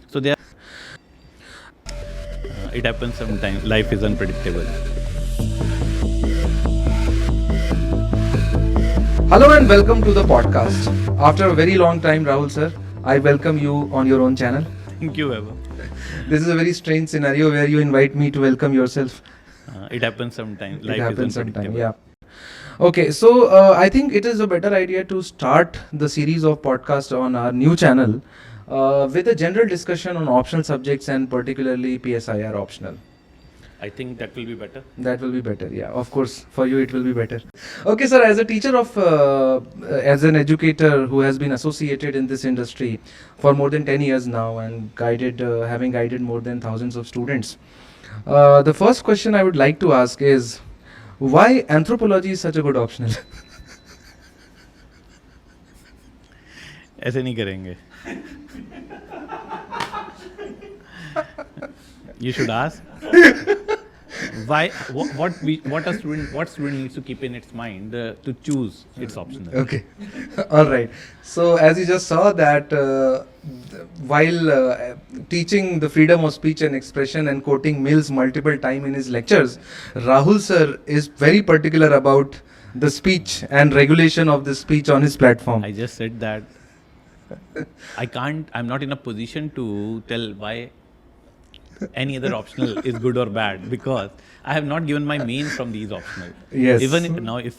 So there, it happens sometimes. Life is unpredictable. Hello and welcome to the podcast. After a very long time, Rahul Sir, I welcome you on your own channel. Thank you, Eva. This is a very strange scenario where you invite me to welcome yourself. It happens sometimes. Life It happens is unpredictable. sometime, yeah. Okay, so I think it is a better idea to start the series of podcasts on our new channel with a general discussion on optional subjects and particularly PSIR optional. I think that will be better. That will be better, yeah. Of course, for you it will be better. Okay, sir, as a teacher as an educator who has been associated in this industry for more than 10 years now and having guided more than thousands of students, the first question I would like to ask is, why anthropology is such a good optional? ऐसे नहीं करेंगे. You should ask. Why? What student needs to keep in its mind to choose its optional. Okay, all right. So as you just saw that while teaching the freedom of speech and expression and quoting Mills multiple times in his lectures, Rahul sir is very particular about the speech and regulation of the speech on his platform. I just said that I'm not in a position to tell why any other optional is good or bad, because I have not given my main from these optional. Yes. Even if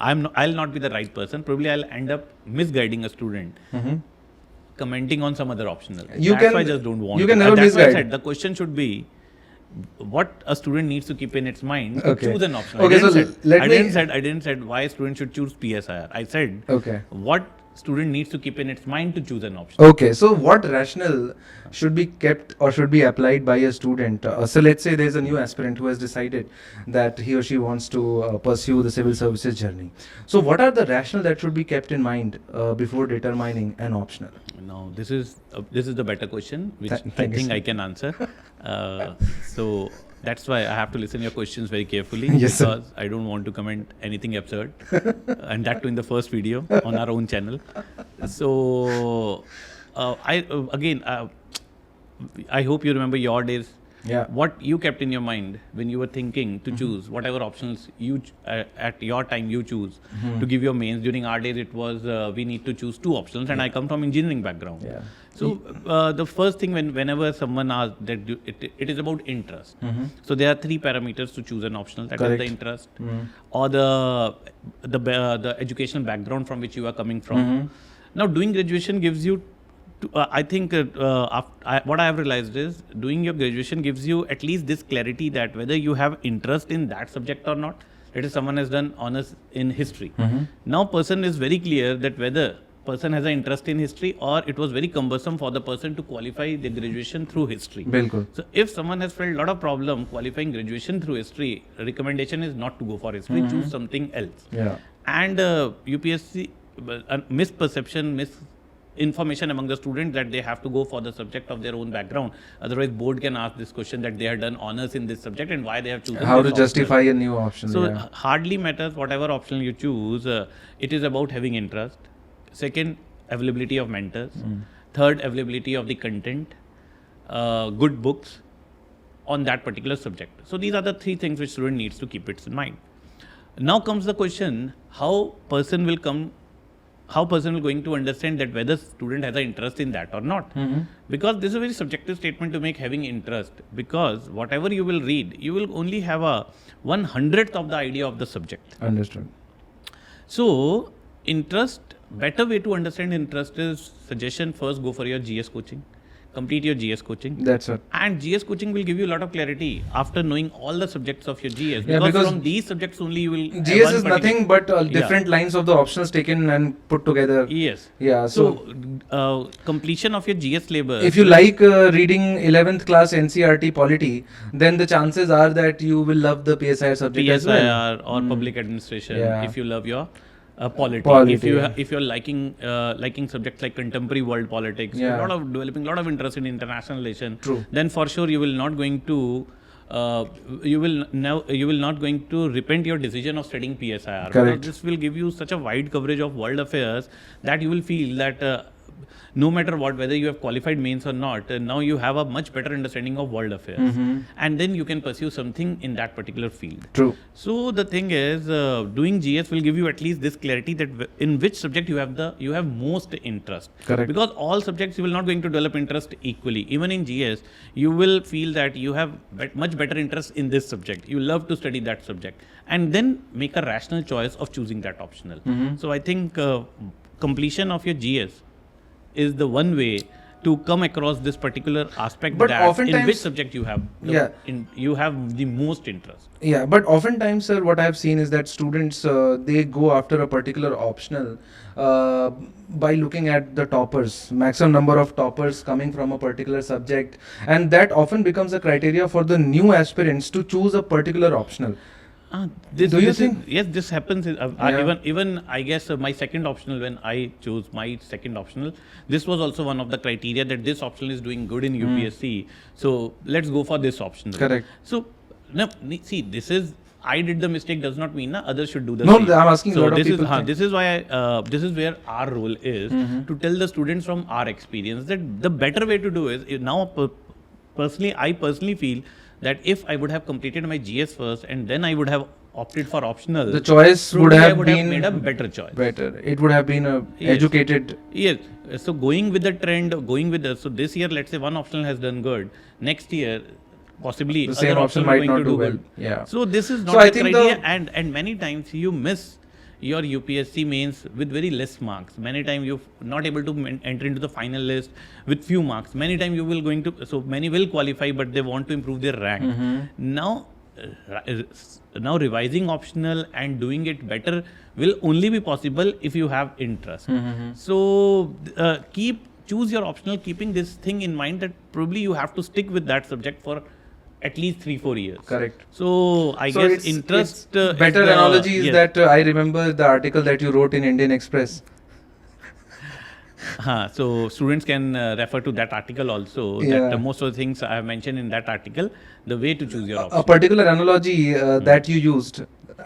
I'll not be the right person. Probably I'll end up misguiding a student, commenting on some other optional. That's why I just don't want. You can to. never That's why I misguide. said the question should be what a student needs to keep in its mind to Okay. choose an optional. Okay, so let I me- didn't said why a student should choose PSIR. I said Okay. what student needs to keep in its mind to choose an option. Okay, so what rationale should be kept or should be applied by a student? So let's say there's a new aspirant who has decided that he or she wants to pursue the civil services journey. So what are the rationale that should be kept in mind before determining an optional? Now this is the better question, which Thank I you, think sir. I can answer. So that's why I have to listen your questions very carefully, Yes, sir. because I don't want to comment anything absurd, and that too in the first video on our own channel. So I hope you remember your days. Yeah. What you kept in your mind when you were thinking to choose whatever options at your time you choose to give your mains. During our days, it was we need to choose two options, and I come from engineering background. Yeah. So the first thing whenever someone asks that it is about interest. So there are three parameters to choose an optional. That is Correct. the interest or the educational background from which you are coming from. Now doing graduation gives you I think what I have realized is doing your graduation gives you at least this clarity that whether you have interest in that subject or not. That is, someone has done honors in history. Now person is very clear that whether person has an interest in history or it was very cumbersome for the person to qualify the graduation through history. Bilkul. So if someone has felt a lot of problem qualifying graduation through history, recommendation is not to go for history, choose something else. Yeah. And UPSC misperception, misinformation among the students that they have to go for the subject of their own background. Otherwise, board can ask this question that they have done honors in this subject and why they have chosen How this to justify option. a new option? So yeah. hardly matters whatever option you choose. It is about having interest. Second, availability of mentors. Third, availability of the content, good books on that particular subject. So these are the three things which student needs to keep it in mind. Now comes the question: how person will going to understand that whether student has an interest in that or not? Because this is a very subjective statement to make, having interest, because whatever you will read, you will only have a 1/100th of the idea of the subject. Understood. So interest, better way to understand interest is, suggestion, first go for your GS coaching. Complete your GS coaching. That's it. And GS coaching will give you a lot of clarity after knowing all the subjects of your GS. Yeah, Because because from these subjects only you will... GS is nothing but different lines of the options taken and put together. Yes. Yeah. So Completion of your GS syllabus. if you like reading 11th class NCRT polity, then the chances are that you will love the PSIR subject as well. PSIR or public administration, Yeah. if you love your polity. Polity, If you yeah. if you're liking subjects like contemporary world politics, Yeah. developing a lot of interest in international relation, True. then for sure you will not going to you will not going to repent your decision of studying PSIR. Correct. Because this will give you such a wide coverage of world affairs that you will feel that no matter what, whether you have qualified mains or not, now you have a much better understanding of world affairs, and then you can pursue something in that particular field. True. So the thing is, doing GS will give you at least this clarity that in which subject you have most interest. Correct. Because all subjects you will not going to develop interest equally. Even in GS, you will feel that you have much better interest in this subject. You love to study that subject, and then make a rational choice of choosing that optional. So I think completion of your GS is the one way to come across this particular aspect, But that oftentimes- in which subject you have you have the most interest. Yeah, but oftentimes, sir, what I've seen is that students they go after a particular optional by looking at the toppers, maximum number of toppers coming from a particular subject, and that often becomes a criteria for the new aspirants to choose a particular optional. Do you think? Yes, this happens. Even I guess my second optional, when I chose my second optional, this was also one of the criteria that this optional is doing good in UPSC. So let's go for this optional. Correct. So now, see, this is, I did the mistake does not mean others should do the No, same. I'm asking So a lot of this is people think. this is why this is where our role is to tell the students from our experience that the better way to do is now. I personally feel that if I would have completed my GS first and then I would have opted for optional, The choice would probably I have would been made a better choice. better. It would have been a Yes. educated. Yes. So going with the trend, so this year, let's say one optional has done good. Next year, possibly The same other option optional might going not to do well. good. Yeah. So this is not So I the think criteria, and many times you miss your UPSC mains with very less marks. Many times you're not able to enter into the final list with few marks. Many times you will going to, so many will qualify, but they want to improve their rank. Now, now revising optional and doing it better will only be possible if you have interest. So choose your optional, keeping this thing in mind that probably you have to stick with that subject for at least 3-4 years. Correct. So I So guess interest. it's better analogy is that I remember the article that you wrote in Indian Express. So students can refer to that article also. Yeah. That most of the things I have mentioned in that article, the way to choose your A option. particular analogy that you used,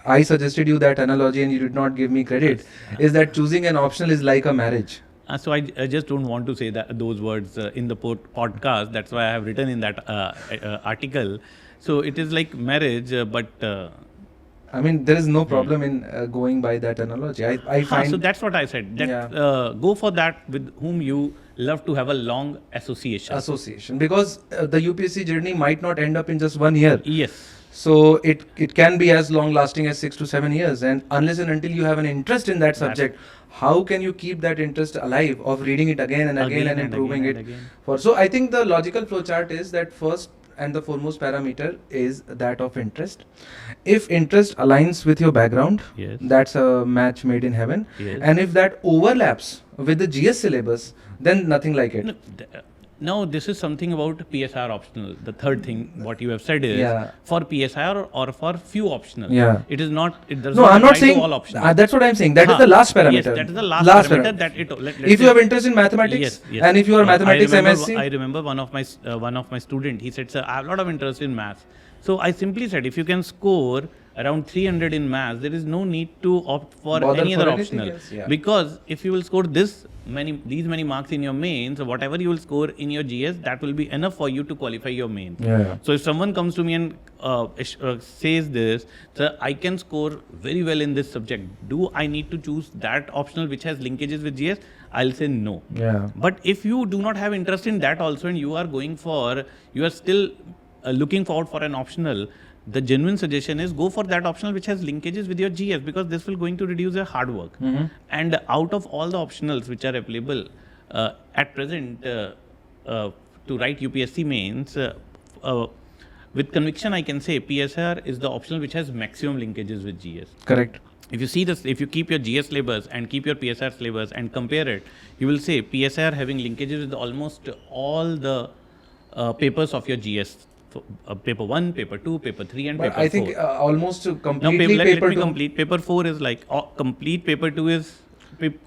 I suggested you that analogy and you did not give me credit, is that choosing an optional is like a marriage. So I just don't want to say those words in the podcast. That's why I have written in that article. So it is like marriage, but I mean, there is no problem in going by that analogy. I find. so that's what I said. That go for that with whom you love to have a long association. Because the UPSC journey might not end up in just 1 year. Yes. So it can be as long lasting as 6 to 7 years, and unless and until you have an interest in that subject, how can you keep that interest alive of reading it again and again and improving it? So I think the logical flowchart is that first and the foremost parameter is that of interest. If interest aligns with your background, Yes. that's a match made in heaven. Yes. And if that overlaps with the GS syllabus, then nothing like it. Now this is something about PSR optional. The third thing what you have said is for PSR or for few optional. Yeah. It is not. It does No, not I'm not apply to saying. all optional. That's what I'm saying. That is the last parameter. Yes, that is the last parameter that it. If you have interest in mathematics, and if you are mathematics MSc, I remember one of my student. He said, "Sir, I have a lot of interest in maths." So I simply said, if you can score around 300 in maths, there is no need to opt for any other optional. Because if you will score these many marks in your mains, whatever you will score in your GS, that will be enough for you to qualify your main. So if someone comes to me and says this, sir, I can score very well in this subject, do I need to choose that optional which has linkages with GS? I'll say no. But if you do not have interest in that also, and you are still looking forward for an optional, the genuine suggestion is go for that optional which has linkages with your GS, because this will going to reduce your hard work. And out of all the optionals which are available at present to write UPSC mains, with conviction I can say PSR is the optional which has maximum linkages with GS. Correct. If you see this, if you keep your GS syllabus and keep your PSR syllabus and compare it, you will say PSR having linkages with almost all the papers of your GS. Paper 1, paper 2, paper 3 and paper 4. I think almost completely now, let paper me 2. complete. Paper 4 is like complete paper 2 is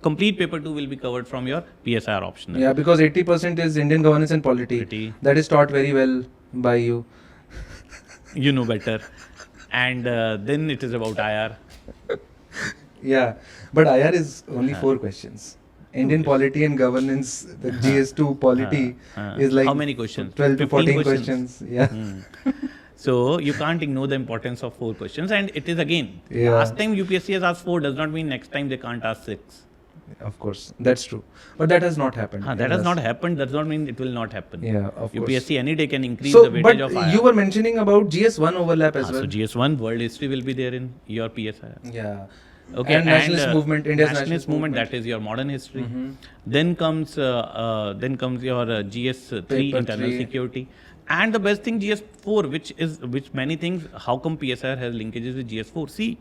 complete paper 2 will be covered from your PSR optional. Yeah, because 80% is Indian governance and polity. That is taught very well by you. You know better. And then it is about IR. Yeah, but IR is only 4 questions. Indian polity and governance, the GS2 polity is like how many questions? 12 to 15 14 questions. Yeah. So you can't ignore the importance of 4 questions, and it is again, Yeah. last time UPSC has asked 4 does not mean next time they can't ask 6. Of course, that's true. But that has not happened. That has not happened, does not mean it will not happen. Yeah, of course. UPSC any day can increase So, the weightage but of IAS. you were mentioning about GS1 overlap as well. So GS1 world history will be there in your PSI. Yeah. Okay, And nationalist movement, India's nationalist movement, that is your modern history. Then comes your GS3 Paper internal 3. security, and the best thing GS4, which many things. How come PSR has linkages with GS4? See,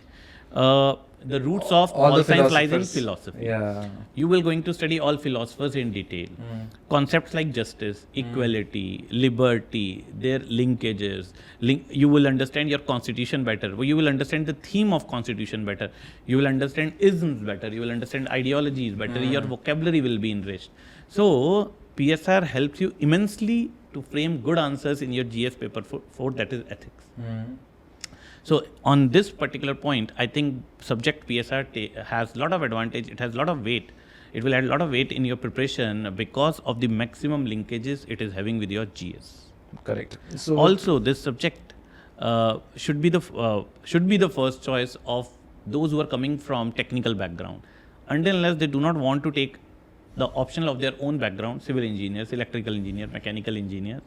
the roots of all science lies in philosophy. Yeah. You will going to study all philosophers in detail. Concepts like justice, equality, liberty, their linkages. You will understand your constitution better. You will understand the theme of constitution better. You will understand isms better. You will understand ideologies better. Your vocabulary will be enriched. So PSR helps you immensely to frame good answers in your GS paper 4, that is ethics. So on this particular point, I think subject PSR has a lot of advantage. It has a lot of weight. It will add a lot of weight in your preparation because of the maximum linkages it is having with your GS. Correct. So Also, this subject should be the first choice of those who are coming from technical background, until unless they do not want to take the optional of their own background, civil engineers, electrical engineers, mechanical engineers.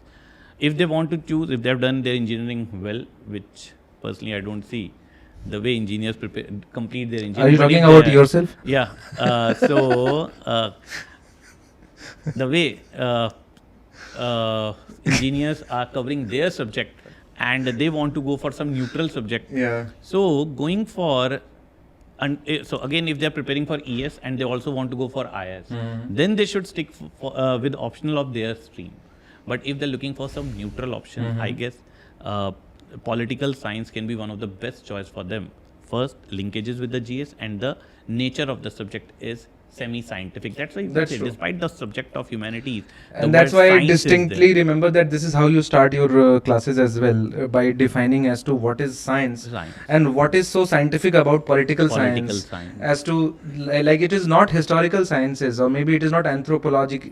If they want to choose, if they have done their engineering well, which personally I don't see the way engineers complete their engineering. Are you talking about yourself? Yeah. The way engineers are covering their subject and they want to go for some neutral subject. Yeah. So going for, so again, if they are preparing for ES and they also want to go for IAS, then they should stick with optional of their stream. But if they're looking for some neutral option, I guess political science can be one of the best choice for them. First, linkages with the GS, and the nature of the subject is semi-scientific. That's why That's true. despite the subject of humanities, And that's why I distinctly remember that this is how you start your classes as well, by defining as to what is science and what is so scientific about political science. As to like it is not historical sciences, or maybe it is not anthropological,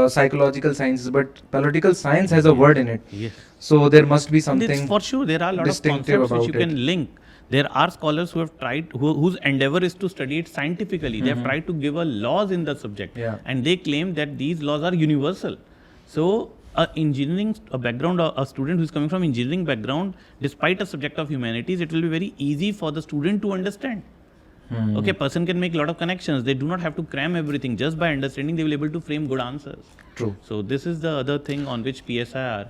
psychological sciences, but political science has a word in it. Yes. So there must be something For sure, there are a lot of distinctive concepts which you about can link. There are scholars who have tried, whose endeavor is to study it scientifically. They have tried to give a laws in the subject, and they claim that these laws are universal. So, a student who is coming from engineering background, despite a subject of humanities, it will be very easy for the student to understand. Okay, person can make a lot of connections. They do not have to cram everything. Just by understanding, they will be able to frame good answers. True. So, this is the other thing on which PSIR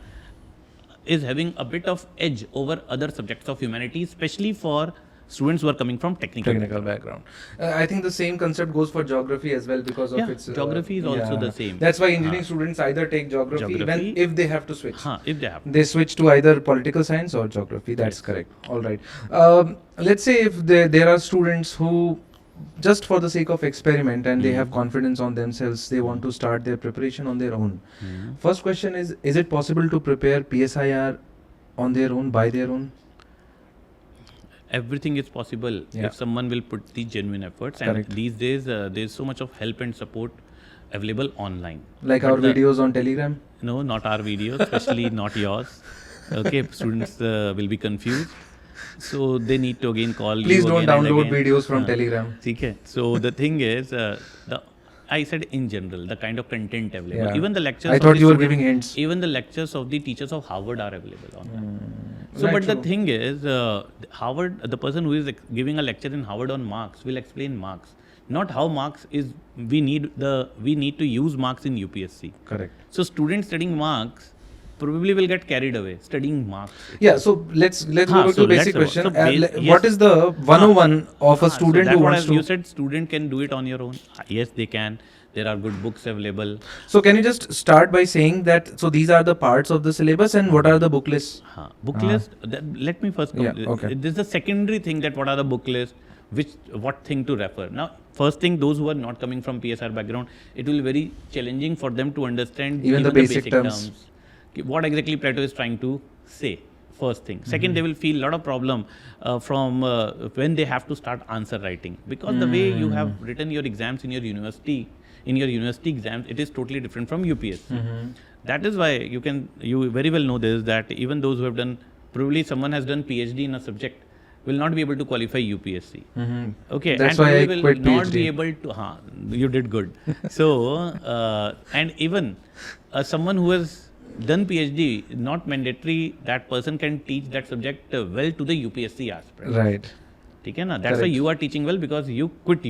is having a bit of edge over other subjects of humanities, especially for students who are coming from technical background. I think the same concept goes for geography as well, because of its geography is also the same. That's why engineering students either take geography when if they have to switch. If they have They switch to either political science or geography. That's correct. All right. Let's say if there are students who, just for the sake of experiment, and they have confidence on themselves, they want to start their preparation on their own. First question is it possible to prepare PSIR on their own, by their own? Everything is possible if someone will put the genuine efforts. And these days, there's so much of help and support available online. Like our videos on Telegram? No, not our videos, especially not yours. Okay, students will be confused. So they need to again call Please you. Please don't download videos from Telegram. So the thing is, I said in general, the kind of content available. Even the lectures. I thought you were giving hints. Even the lectures of the teachers of Harvard are available online. So, but the thing is, Harvard, the person who is giving a lecture in Harvard on Marx will explain Marx, not how Marx is. We need to use Marx in UPSC. Correct. So students studying Marx probably will get carried away studying Marx. Yeah, so let's go back to the basic question. What is the 101 of a student who wants to... You said student can do it on your own. Yes, they can. There are good books available. So can you just start by saying that, so these are the parts of the syllabus and what are the book lists? Book list, let me first okay. This is the secondary thing, that what are the book lists, what thing to refer. Now, first thing, those who are not coming from PSR background, it will be very challenging for them to understand even the basic terms. What exactly Plato is trying to say, first thing. Second, they will feel a lot of problem from when they have to start answer writing, because the way you have written your exams in your university, in your university exams, it is totally different from UPSC. Mm-hmm. That is why you very well know this, that even those who have done, probably someone has done PhD in a subject will not be able to qualify UPSC. Mm-hmm. Okay, That's and why I will quit not PhD. be able to. You did good. So, and even someone who has done PhD, not mandatory that person can teach that subject well to the UPSC aspirant. Right. ठीक है ना? That's why you are teaching well, because you quit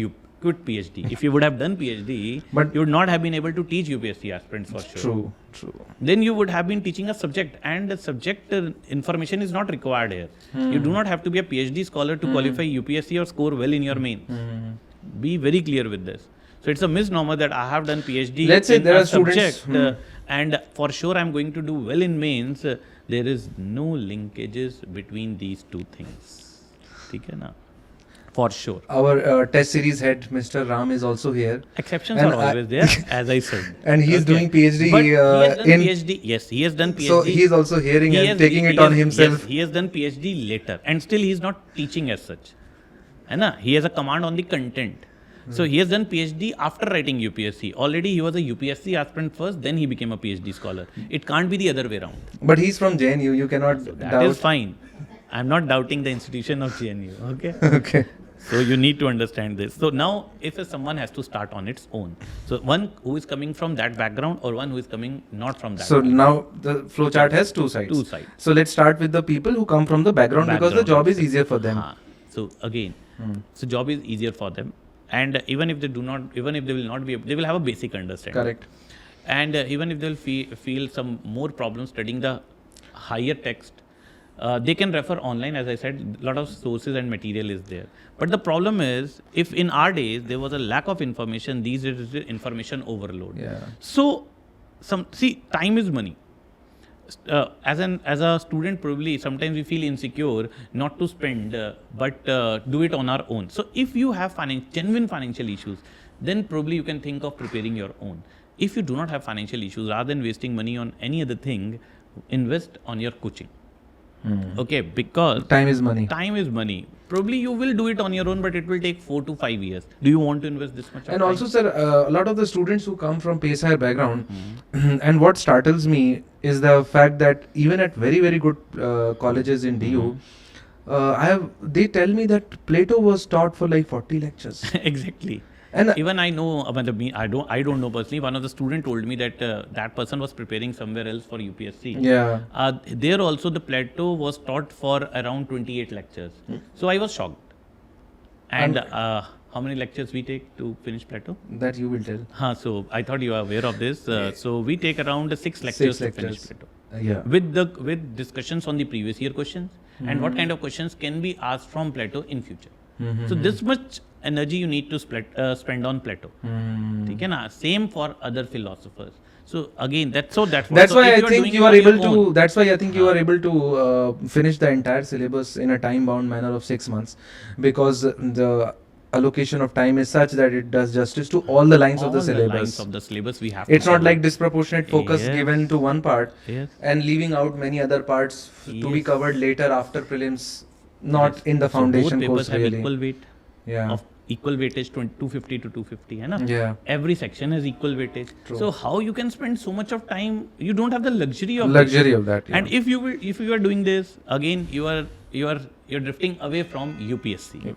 PhD. If you would have done PhD, But you would not have been able to teach UPSC aspirants for sure. True. Then you would have been teaching a subject, and the subject information is not required here. You do not have to be a PhD scholar to qualify UPSC or score well in your mains. Be very clear with this. So it's a misnomer that I have done PhD Let's say in there a are students, subject and for sure I'm going to do well in mains. There is no linkages between these two things. ठीक है ना? For sure. Our test series head, Mr. Ram, is also here. Exceptions And are always there, as I said. And he is doing PhD But he has done in... PhD. Yes, he has done PhD. So he is also hearing He and has- taking he it on has- himself. Yes, he has done PhD later, and still he is not teaching as such. है ना? He has a command on the content. So he has done PhD after writing UPSC. Already he was a UPSC aspirant first, then he became a PhD scholar. It can't be the other way around. But he's from JNU, you cannot That doubt. is fine. I'm not doubting the institution of GNU. Okay. Okay. So you need to understand this. So now, if someone has to start on its own, so one who is coming from that background or one who is coming not from that. So background. now the flowchart has two sides. Two sides. So let's start with the people who come from the background because the job is easier for them. So again, so job is easier for them, and even if they do not, even if they will not be, they will have a basic understanding. Correct. And even if they'll feel some more problems studying the higher text, they can refer online. As I said, a lot of sources and material is there. But the problem is, if in our days there was a lack of information, these days is information overload. Yeah. So, time is money. As a student, probably sometimes we feel insecure not to spend, but do it on our own. So if you have genuine financial issues, then probably you can think of preparing your own. If you do not have financial issues, rather than wasting money on any other thing, invest on your coaching. Okay, because Time is money. Time is money. Probably you will do it on your own, but it will take 4 to 5 years. Do you want to invest this much? And also, sir, a lot of the students who come from pace higher background, and what startles me is the fact that even at very, very good colleges in DU, they tell me that Plato was taught for like 40 lectures. Exactly. And even I know, I don't know personally. One of the student told me that that person was preparing somewhere else for UPSC. yeah. There also the Plato was taught for around 28 lectures. So I was shocked. And how many lectures we take to finish Plato? That you will tell. So I thought you are aware of this. So we take around 6 lectures to finish Plato. Yeah. With discussions on the previous year questions and what kind of questions can be asked from Plato in future. So this much energy you need to spend on Plato. ठीक है ना? Same for other philosophers. So again, that's why I think you are able to. That's why I think you are able to finish the entire syllabus in a time-bound manner of 6 months, because the allocation of time is such that it does justice to all the lines of the syllabus. Lines of the syllabus we have. It's not like disproportionate focus Yes. given to one part Yes. and leaving out many other parts to be Yes. covered later after prelims, not in the So foundation both course papers have really. equal weight. Yeah. Of equal weightage 250 to 250 है ना? Yeah. Every section has equal weightage. True. So how you can spend so much of time? You don't have the luxury of Luxury this. of that. Yeah. And if you are doing this again, you're drifting away from UPSC.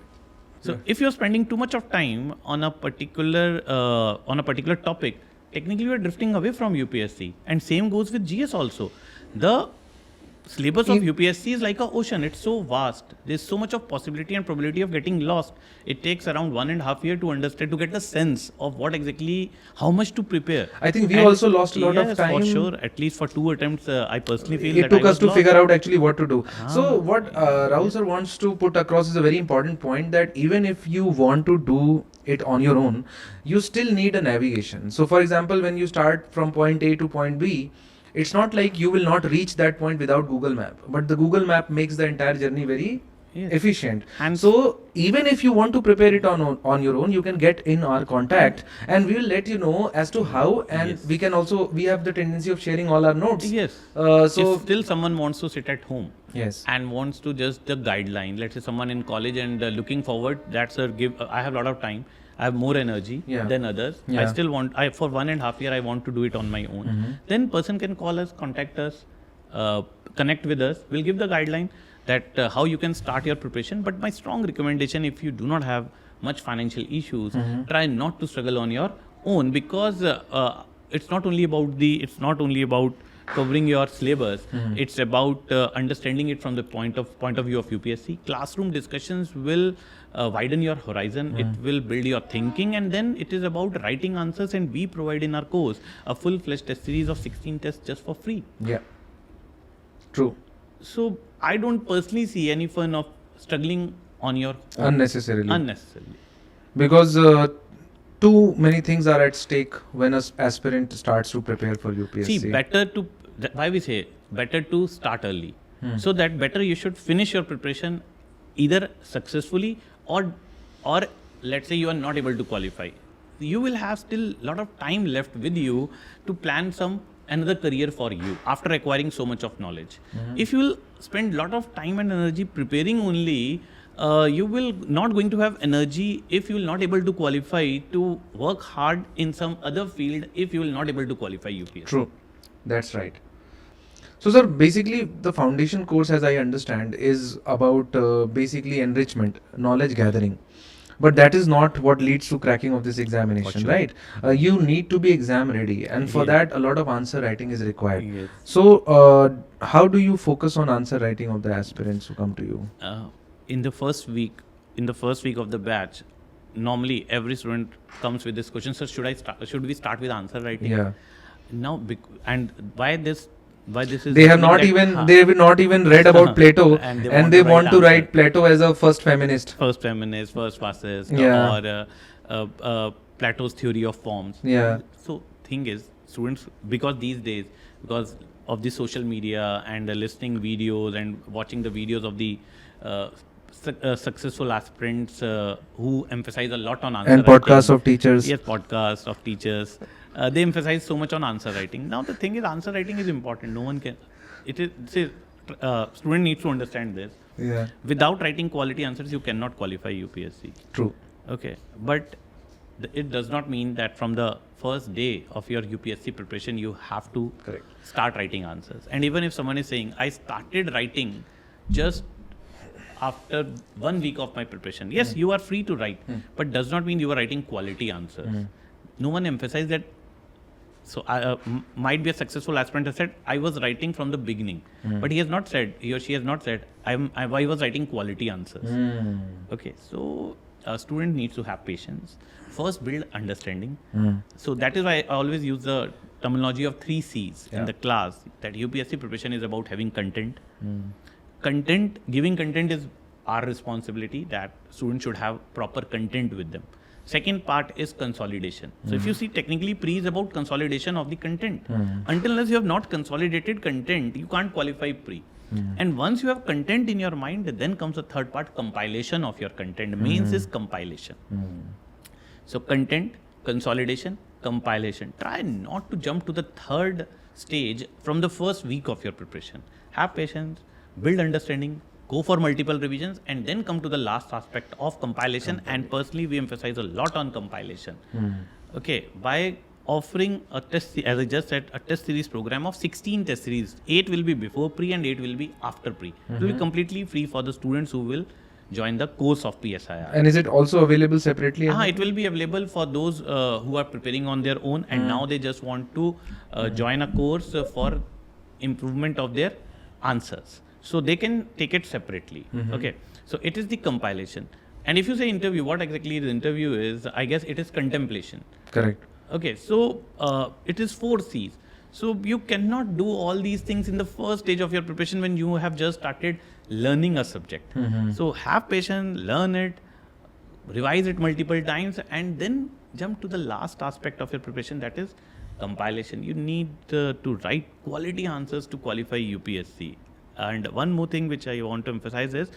So if you're spending too much of time on a particular topic, technically you are drifting away from UPSC. And same goes with GS also. The syllabus of UPSC is like an ocean. It's so vast. There's so much of possibility and probability of getting lost. It takes around 1.5 years to understand, to get the sense of what exactly, how much to prepare. I think we And also lost a lot of yes, time. for sure. At least for 2 attempts, I personally feel It that took I us was to lost. figure out actually what to do. So what Rahul sir wants to put across is a very important point, that even if you want to do it on your own, you still need a navigation. So for example, when you start from point A to point B, it's not like you will not reach that point without Google Map, but the Google Map makes the entire journey very efficient. And so even if you want to prepare it on your own, you can get in our contact and we will let you know as to how, and we have the tendency of sharing all our notes. Yes. So if still someone wants to sit at home yes. and wants to just the guideline, let's say someone in college and looking forward, I have a lot of time. I have more energy Yeah. than others. I Yeah. still want, for 1.5 year, I want to do it on my own. Then person can call us, contact us, connect with us. We'll give the guideline that how you can start your preparation. But my strong recommendation, if you do not have much financial issues, try not to struggle on your own, because it's not only about covering your syllabus. It's about understanding it from the point of view of UPSC. Classroom discussions will widen your horizon. It will build your thinking, and then it is about writing answers. And we provide in our course a full-fledged test series of 16 tests just for free. Yeah. True. So I don't personally see any fun of struggling on your own Unnecessarily. Because Too many things are at stake when an aspirant starts to prepare for UPSC. see, why we say better to start early, so that better you should finish your preparation either successfully, or let's say you are not able to qualify, you will have still lot of time left with you to plan another career for you after acquiring so much of knowledge. If you will spend lot of time and energy preparing only, you will not going to have energy if you will not able to qualify to work hard in some other field if you will not able to qualify UPSC. True. That's right. So, sir, basically, the foundation course, as I understand, is about basically enrichment, knowledge gathering. But that is not what leads to cracking of this examination, sure. right? You need to be exam ready, and for Yes. that, a lot of answer writing is required. Yes. So, how do you focus on answer writing of the aspirants who come to you? In the first week of the batch, normally every student comes with this question: sir, should we start with answer writing? Yeah. Now, and why this is They have something not that- even they have not even read about Plato, And and they they want want to to write write Plato as a first feminist. first feminist, first fascist, Yeah. or Plato's theory of forms. Yeah. So thing is, students, because these days, because of the social media and listening videos and watching the videos of the successful aspirants who emphasize a lot on answer And writing. podcasts of teachers. Yes, podcasts of teachers. They emphasize so much on answer writing. Now the thing is, answer writing is important. No one can. Student needs to understand this. Yeah. Without writing quality answers, you cannot qualify UPSC. True. Okay, but it does not mean that from the first day of your UPSC preparation you have to Correct. start writing answers. And even if someone is saying, I started writing just after 1 week of my preparation, yes, you are free to write, but does not mean you are writing quality answers. No one emphasized that. So might be a successful aspirant has said, I was writing from the beginning, but he or she has not said, I was writing quality answers. Okay, so a student needs to have patience. First, build understanding. So that is why I always use the terminology of 3 C's in the class, that UPSC preparation is about having content. Giving content is our responsibility, that students should have proper content with them. Second part is consolidation. So if you see, technically pre is about consolidation of the content. Until unless you have not consolidated content, you can't qualify pre. And once you have content in your mind, then comes the third part, compilation of your content. Mains is compilation. So content, consolidation, compilation. Try not to jump to the third stage from the first week of your preparation. Have patience, build understanding, go for multiple revisions, and then come to the last aspect of compilation. And personally, we emphasize a lot on compilation. Okay, by offering a test, as I just said, a test series program of 16 test series. 8 will be before pre and 8 will be after pre. It will be completely free for the students who will join the course of PSIR. And is it also available separately? It will be available for those who are preparing on their own, and now they just want to join a course for improvement of their answers. So they can take it separately. Okay. So it is the compilation. And if you say interview, what exactly the interview is, I guess it is contemplation. Correct. Okay. So it is 4 C's. So you cannot do all these things in the first stage of your preparation when you have just started learning a subject. So have patience, learn it, revise it multiple times, and then jump to the last aspect of your preparation, that is compilation. You need to write quality answers to qualify UPSC. And one more thing which I want to emphasize is,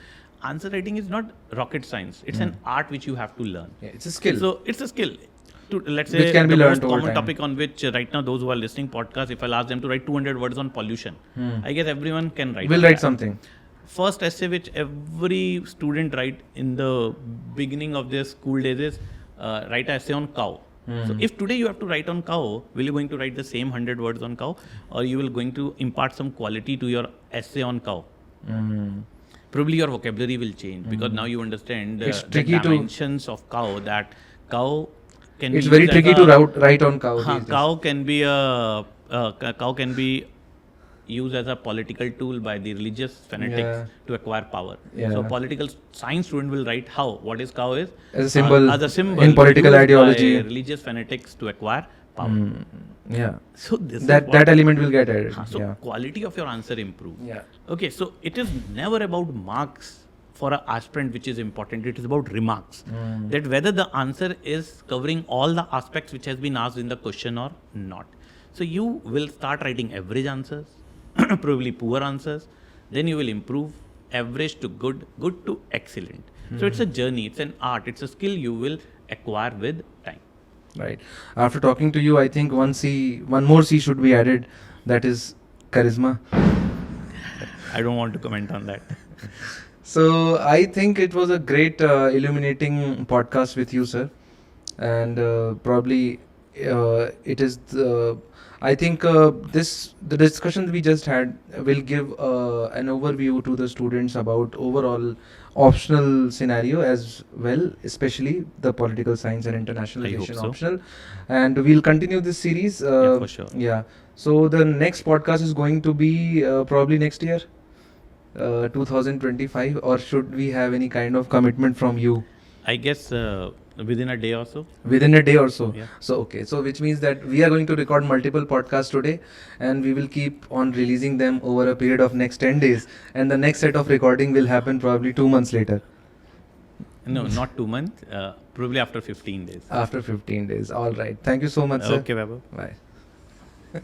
answer writing is not rocket science. It's an art which you have to learn. Yeah, it's a skill. So it's a skill. Let's say Which can be the learned most over common time. topic on which right now those who are listening podcast, if I'll ask them to write 200 words on pollution, I guess everyone can write. We'll on write that. something. First essay which every student write in the beginning of their school days is, write an essay on cow. So if today you have to write on cow, will you going to write the same 100 words on cow, or you will going to impart some quality to your essay on cow? Probably your vocabulary will change because now you understand It's the tricky to- dimensions of cow. That cow can It's be very used as tricky to write on cow. Haan, these days. cow can be cow can be used as a political tool by the religious fanatics Yeah. to acquire power. Yeah. So political science student will write how what is cow is As a symbol as a symbol in political used ideology. by religious fanatics to acquire power. Yeah. So this is That what- element will get added. So Yeah. quality of your answer improves. Yeah. Okay, so it is never about marks for an aspirant which is important. It is about remarks. That whether the answer is covering all the aspects which has been asked in the question or not. So you will start writing average answers, probably poor answers. Then you will improve average to good, good to excellent. So it's a journey, it's an art, it's a skill you will acquire with time. Right. After talking to you, I think one more C should be added. That is charisma. I don't want to comment on that. So I think it was a great illuminating podcast with you, sir, and probably it is the. I think the discussion we just had will give an overview to the students about overall optional scenario as well, especially the political science and international I hope relation so. optional, and we'll continue this series. Yeah, for sure. Yeah. So the next podcast is going to be probably next year. 2025, or should we have any kind of commitment from you I guess within a day or so. within a day or so? Yeah. So okay, so which means that we are going to record multiple podcasts today, and we will keep on releasing them over a period of next 10 days, and the next set of recording will happen probably 2 months later, No, not 2 months. Probably after 15 days. after 15 days. All right, thank you so much, sir. Okay, Vaibhav. Bye.